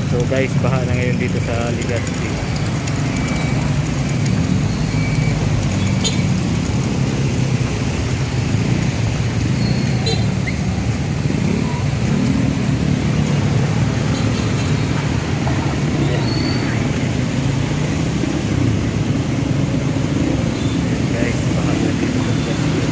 So guys, baha na ngayon dito sa Legazpi. Guys, baha na dito sa Legazpi.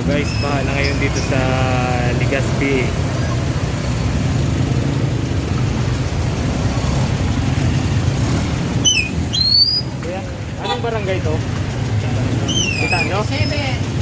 Guys, baha na ngayon dito sa Legazpi. Kuya, anong barangay to? Kita nyo? 7.